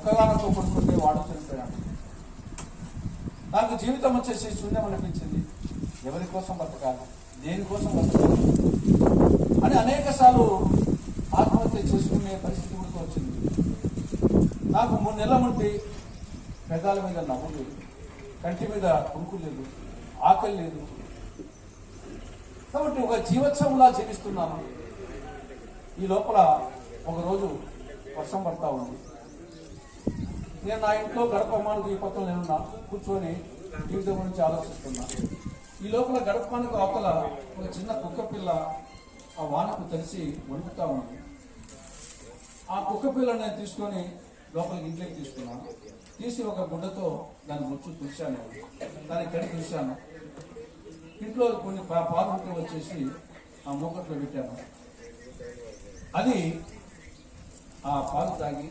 ఒక్కగానొక్క కొడుకుంటే వాడు చనిపోయాడు. నాకు జీవితం వచ్చేసి శూన్యం అనిపించింది. ఎవరి కోసం బతకాలి, దేనికోసం బతకాలి అని అనేక సార్లు ఆత్మహత్య చేసుకునే పరిస్థితి కూడా వచ్చింది. నాకు 3 నెలల నుండి పెదాల మీద నవ్వు లేదు, కంటి మీద కురుకు లేదు, ఆకలి లేదు. కాబట్టి ఒక జీవోత్సవంలా జీవిస్తున్నాను. ఈ లోపల ఒకరోజు వర్షం పడతా ఉంది. నేను నా ఇంట్లో గడపమానికి ఈ పక్కన నేనున్నా కూర్చొని జీవితం గురించి ఆలోచిస్తున్నా. ఈ లోపల గడపమానికి అవతల ఒక చిన్న కుక్క పిల్ల ఆ వానకు తెలిసి వణుకుతా ఉంది. ఆ కుక్క పిల్లని నేను తీసుకొని లోపలికి ఇంట్లోకి తీసుకున్నాను. తీసి ఒక గుడ్డతో దాని ముచ్చు చూశాను, దాని కడిగి చూశాను. ఇంట్లో కొన్ని పాలు ఉంటే వచ్చేసి ఆ మూకట్లో పెట్టాను. అది ఆ పాలు తాగి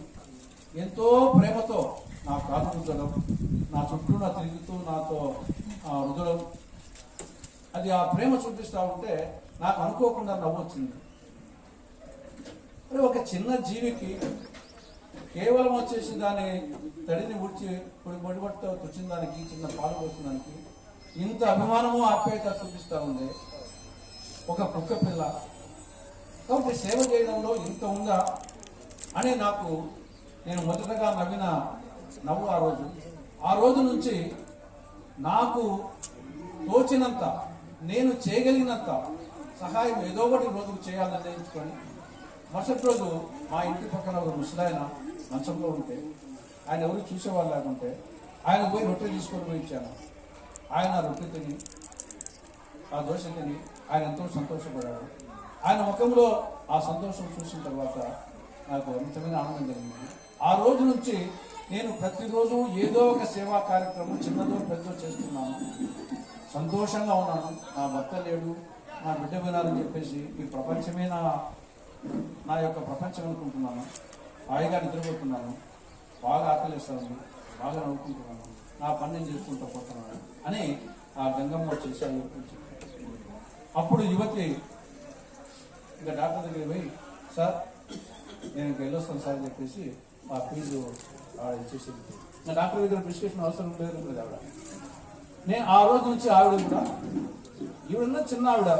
ఎంతో ప్రేమతో నా కాలు రుద్దడం, నా చుట్టూ తిరుగుతూ నాతో రుద్దడం, అది ఆ ప్రేమ చూపిస్తూ ఉంటే నాకు అనుకోకుండా నవ్వు వచ్చింది. ఒక చిన్న జీవికి కేవలం వచ్చేసి దాని తడిని ఉడిచి పొడిపొడిపట్టుతో తుచ్చిన దానికి, చిన్న పాలు పోసిన దానికి ఇంత అభిమానము ఆప్యాయత చూపిస్తూ ఉంది ఒక కుక్క పిల్ల. కాబట్టి సేవ చేయడంలో ఇంత ఉందా అని నేను మొదటగా నవ్విన నవ్వు ఆ రోజు నుంచి నాకు తోచినంత, నేను చేయగలిగినంత సహాయం ఏదో ఒకటి రోజుకు చేయాలని నిర్ణయించుకొని మరుసటి రోజు మా ఇంటి పక్కన ఒక ముసలాయన మంచంలో ఉంటే, ఆయన ఎవరు చూసేవాళ్ళు లేకుంటే ఆయన పోయి రొట్టె తీసుకొని పోయి ఇచ్చాను. ఆయన రొట్టె తిని ఆ దోశ తిని ఆయన ఎంతో సంతోషపడ్డాడు. ఆయన ముఖంలో ఆ సంతోషం చూసిన తర్వాత నాకు అమితమైన ఆనందం జరిగింది. ఆ రోజు నుంచి నేను ప్రతిరోజు ఏదో ఒక సేవా కార్యక్రమం చిన్నదో పెద్దదో చేస్తున్నాను. సంతోషంగా ఉన్నాను. నా భర్త లేడు, నా బిడ్డ వినాలని చెప్పేసి ఈ ప్రపంచమే నా యొక్క ప్రపంచం అనుకుంటున్నాను. హాయిగా నిద్రపోతున్నాను, బాగా ఆకలిస్తాను, బాగా నవ్వుకుంటున్నాను, నా పని నేను చేసుకుంటూ పోతున్నాను అని ఆ గంగమ్మ చేశాను. అప్పుడు యువతి ఇంకా డాక్టర్ దగ్గర పోయి, సార్ నేను వెళ్ళొస్తాను సార్ అని చెప్పేసి ఆ ఫీజు ఇచ్చేసింది. ఇంకా డాక్టర్ దగ్గర ప్రిస్క్రిప్షన్ అవసరం లేదు కదా ఆవిడ. నేను ఆ రోజు నుంచి ఆవిడ కూడా, ఈవిడన్న చిన్న ఆవిడ,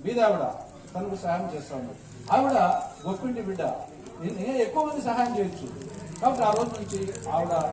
బీద ఆవిడ, తనకు సహాయం చేస్తా ఉంది. ఆవిడ గొప్పింటి బిడ్డ, నేను ఎక్కువ మంది సహాయం చేయొచ్చు. కాబట్టి ఆ రోజు నుంచి ఆవిడ